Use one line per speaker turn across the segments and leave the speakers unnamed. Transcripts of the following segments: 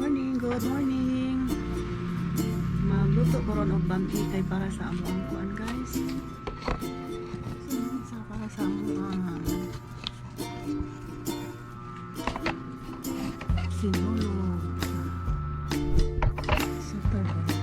Good morning. Magluto ko ron og bangki kay para sa amuang kuan guys. Sa para sa amuang sinulog. Super good.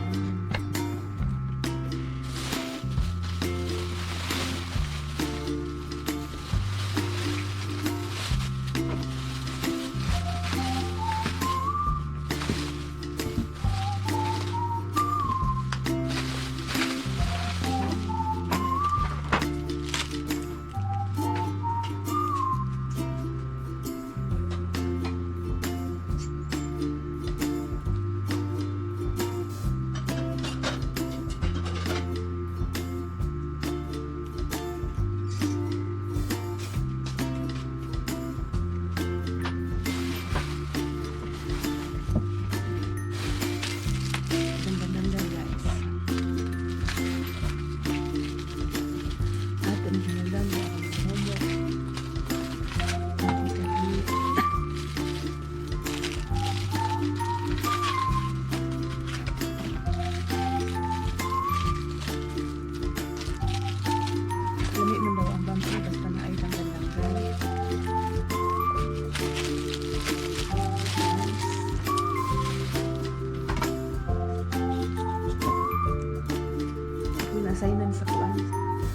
Nasainan sa kuan,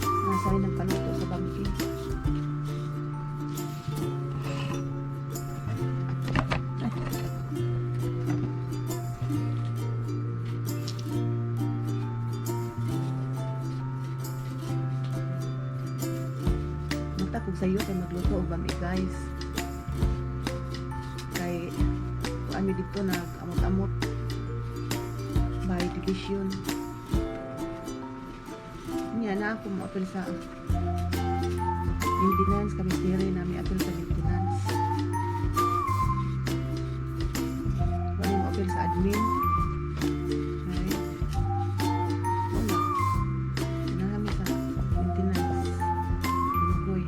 nasainan paluto sa bangki. Mata kung sayo kay magluto og bami guys. Kay kuan mi dito nag-amot-amot by division. Yan na ako mo-apel sa maintenance kami siri na may apel sa maintenance. Wala mo-apel sa admin. Okay. Wala. Sinahami sa maintenance. Binukoy.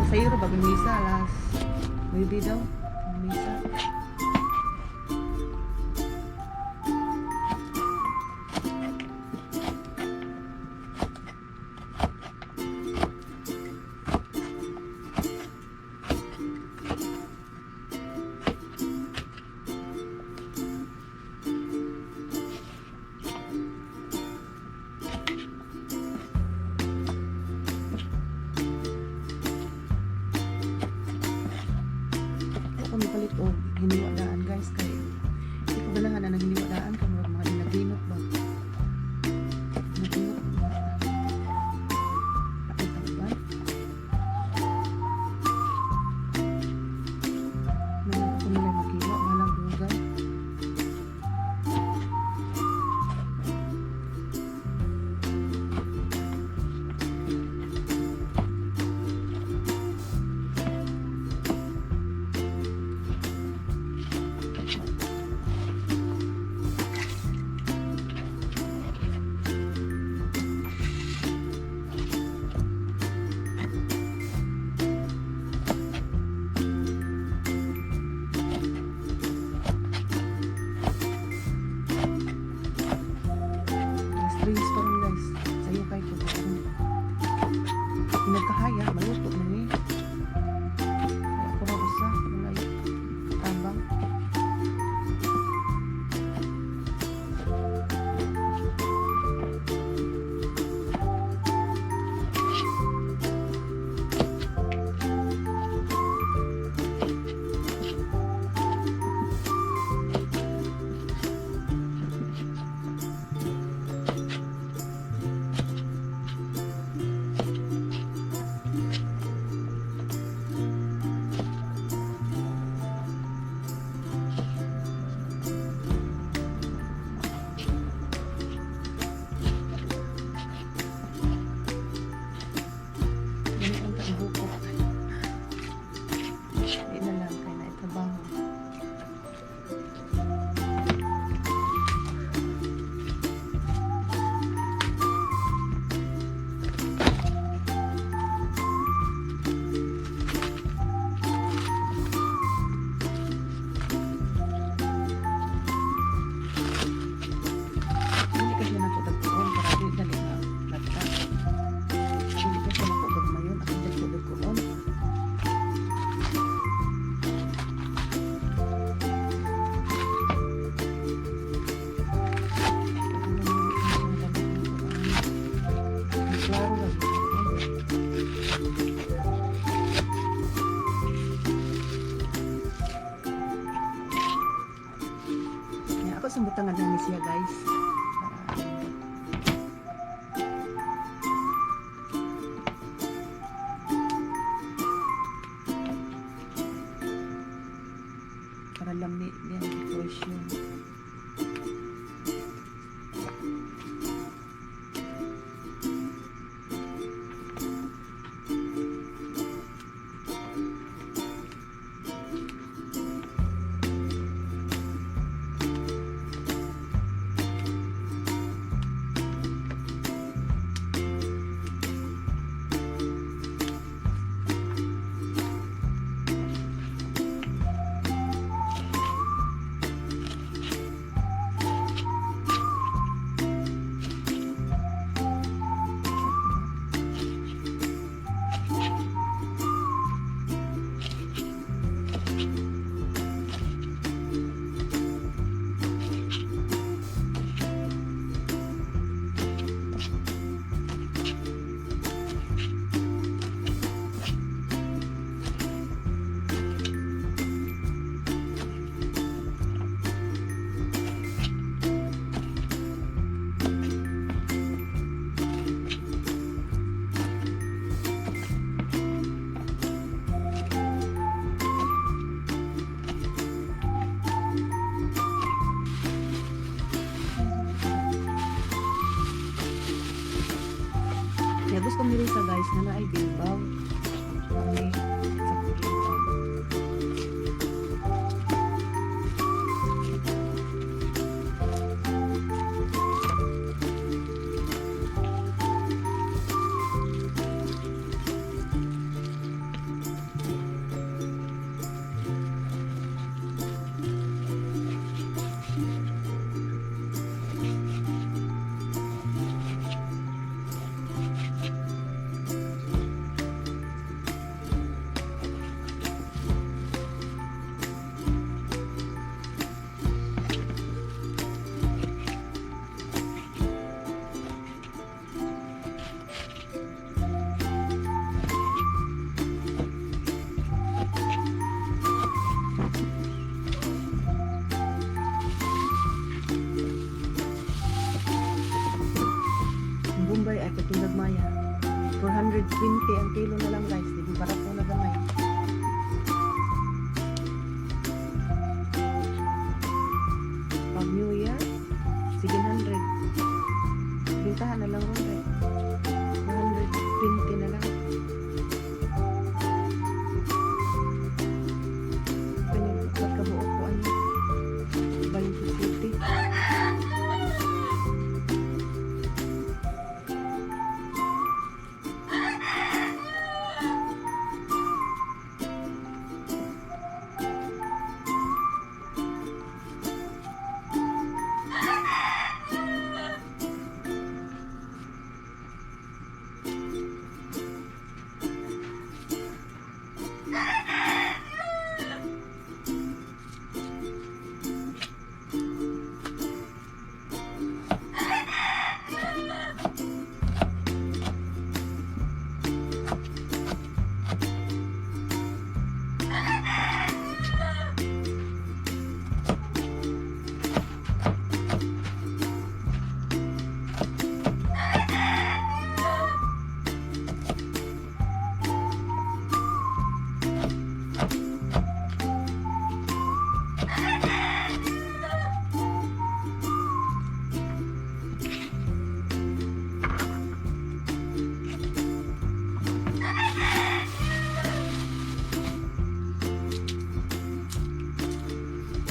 Sayuro bagong misa alas maybe daw misa. Ako sa butangan ng siya guys. Para lamig yan decoration. Ya, gusto mo rin sa guys na naay bilbaw. Okay. Sa bilbaw. Bombay ay katulad maya. 420 ang kilo na lang guys. Di ba para po na gamay. Pag New Year, 700. Bintahan na lang ron guys. 420 na lang. Kanyang pagkabuo ko ano. 20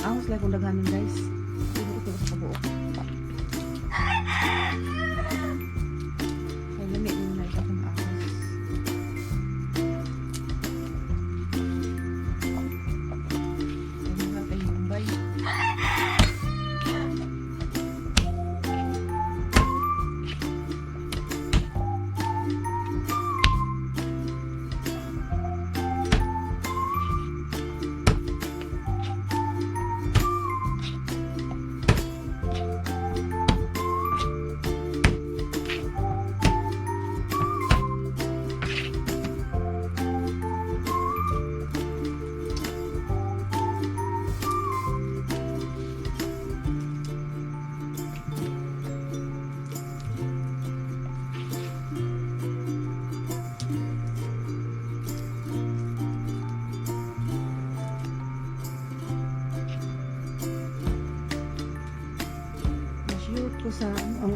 Ahos lang kung daghanin guys. Hindi ito sa kabuo. Kaya lamig mo na ito kung ahos. Kaya mahal kayo Bombay. ko sa ano,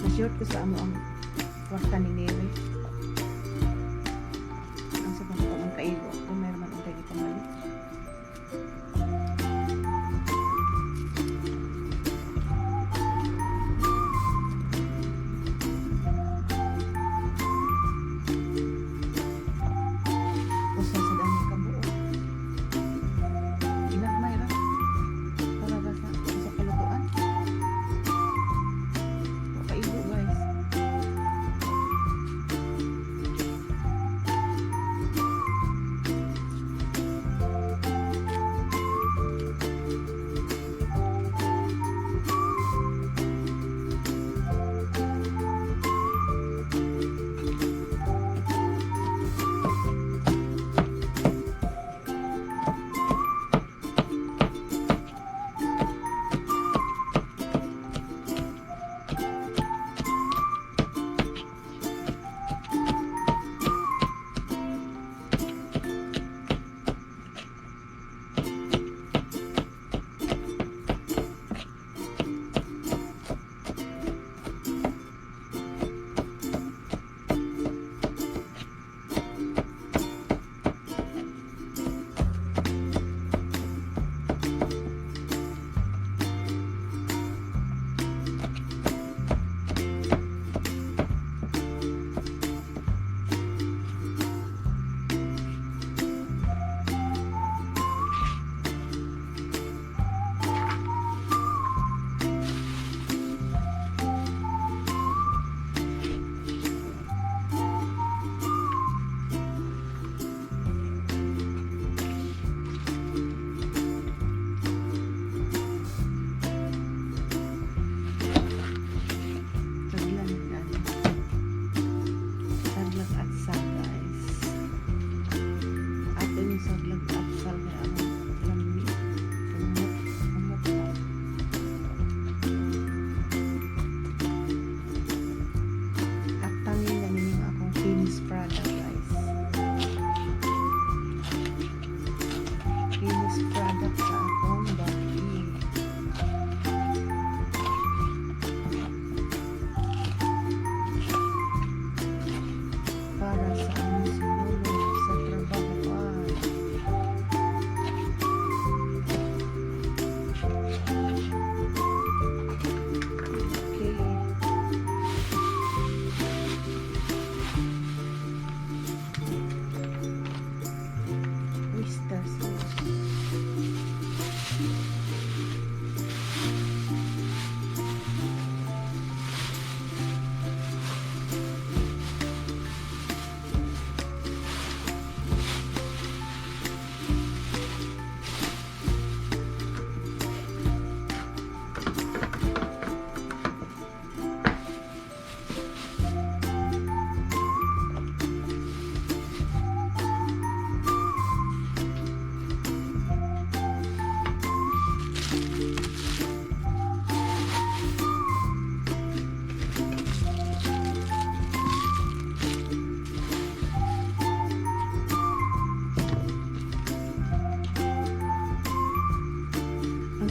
na-short ko sa ano ang kwarta ni Nere. Ang sa pagkakang kaigo. Kung mayroon man ang tayo pamali. Usa sa dami ka buo. Inagmay ra. Para ba sa kalutuan? Kaigo guys.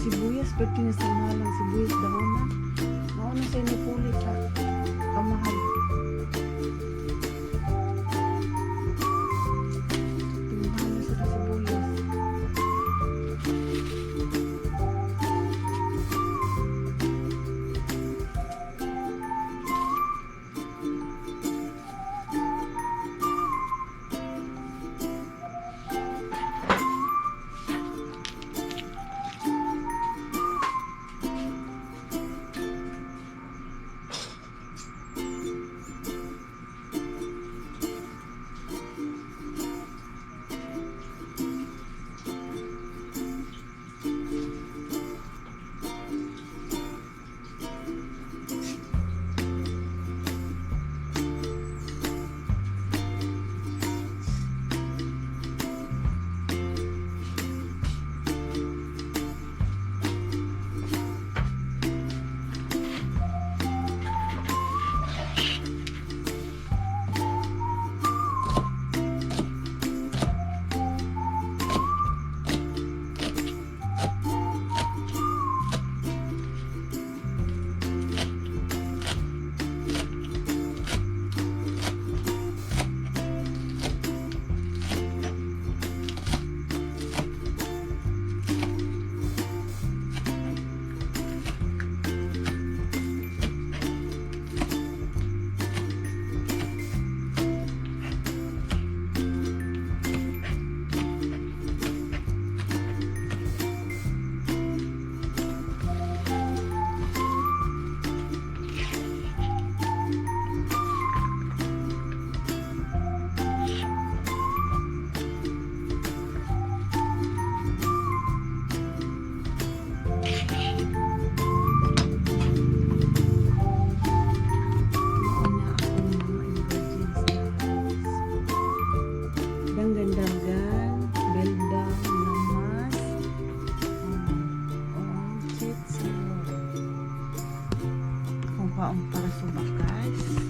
Sibuyas, pwede na sa mahalang sibuyas dahonan. Mauna sa inyo pulit sa kamahal. Tingnan na sa sibuyas. kwaong para sa bakas.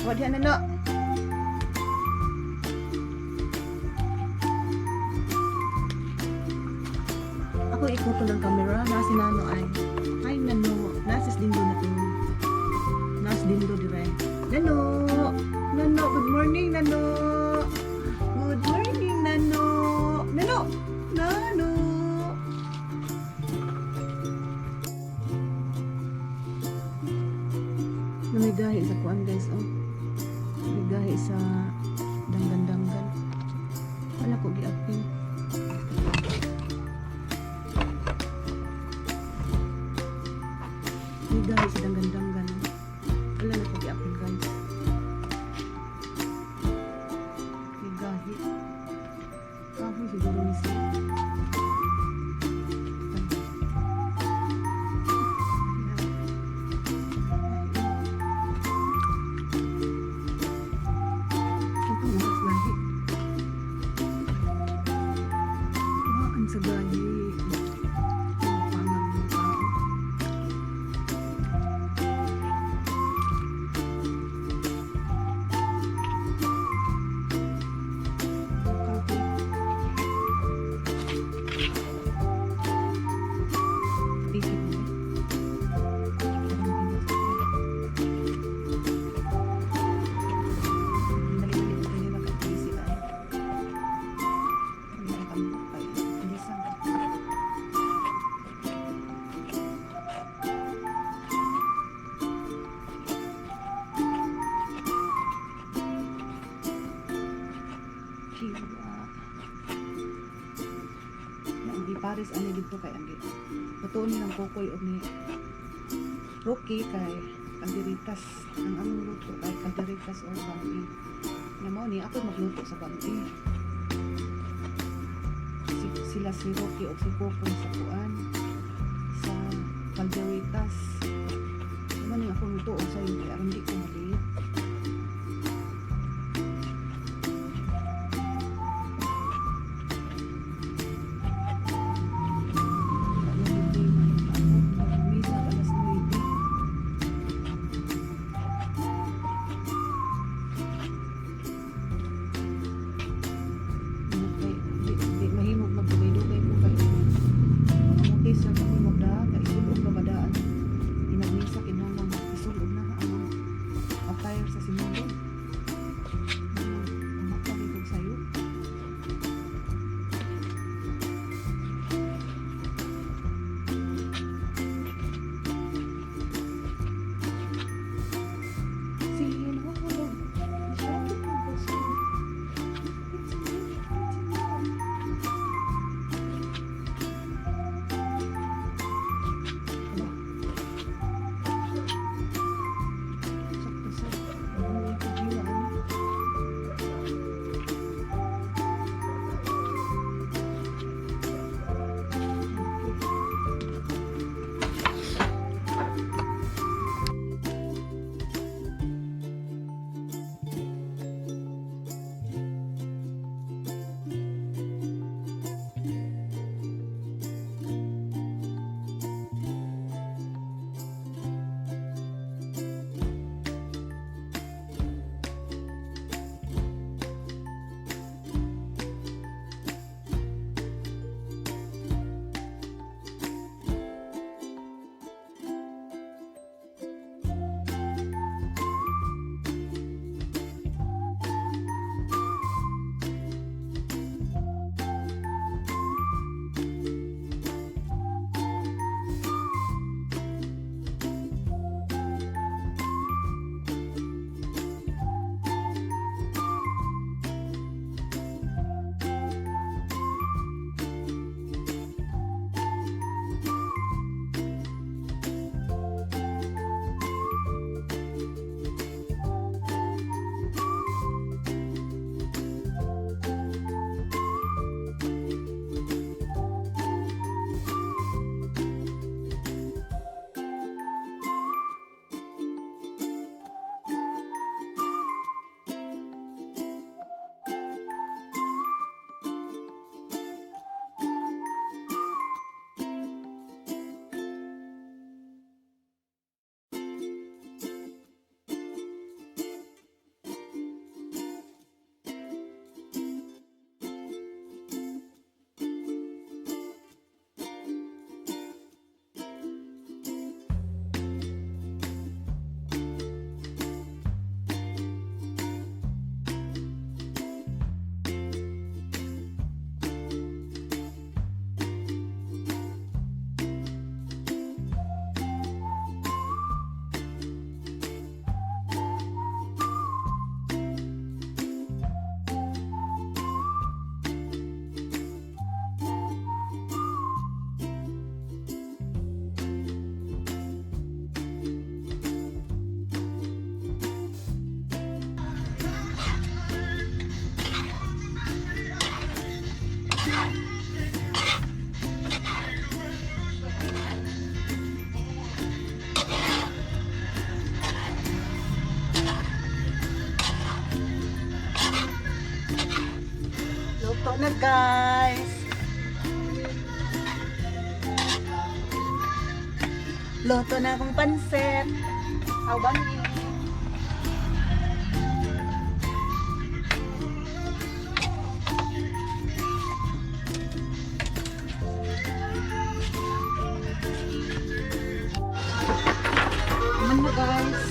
Wala diyan na. Ako ikuto ng camera, nasi nano ay. Ay nano, nasis dindo na to. Nas dindo dire. Nano, nano, good morning nano. Good morning nano. Nano, nano. Namigahi sa kuan guys, oh. Namigahi sa danggan-danggan. Wala ko giapin. Namigahi sa danggan-danggan. Wala na ko giapin guys. Namigahi. Kahoy siguro ni siya. Sa gahi pangan ng tao. Isip mo di Paris ani dito kay ang patuon ni ng Kokoy o ni Rocky kay kalderitas ang among luto kay kalderitas o bami nga mao ni ako magluto sa bami sila si Rocky o si Kokoy sa kuan sa kalderitas ano ni ako luto sa iyo aron di ko maliit Luto na guys. Luto na akong pansit. How bangi. Aman na guys.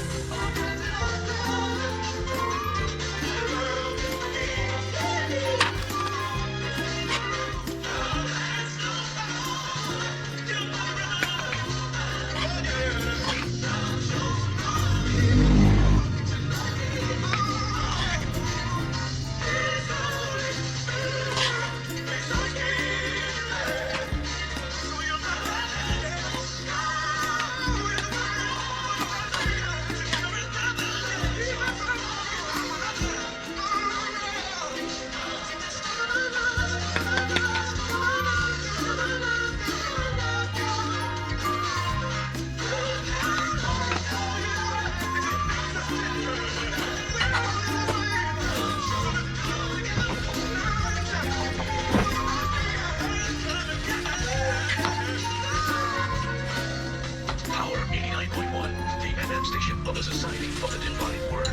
Power 89.1, the FM station of the Society of the Divine Word.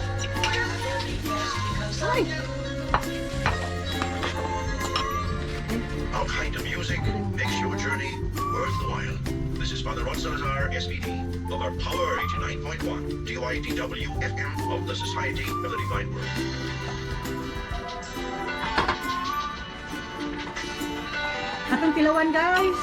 Ay!
Our kind of music makes your journey worth the while. This is Father Rod Salazar, SPD, of our Power 89.1, DYDW FM of the Society of the Divine Word.
Atong tilawan guys.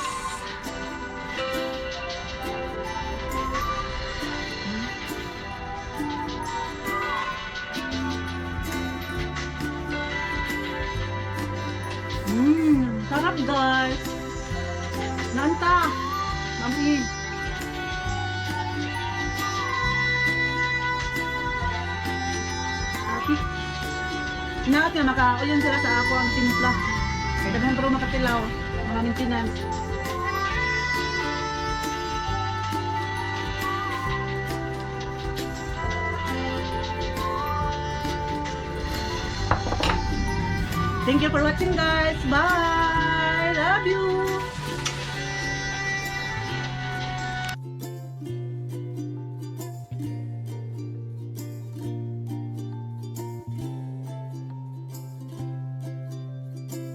Sarap guys. Nanta. Mami. Ati. Natin makauyon sila sa ako ang timpla. Kaya daghan pero makatilaw. Mga maintenance. Thank you for watching guys. Bye!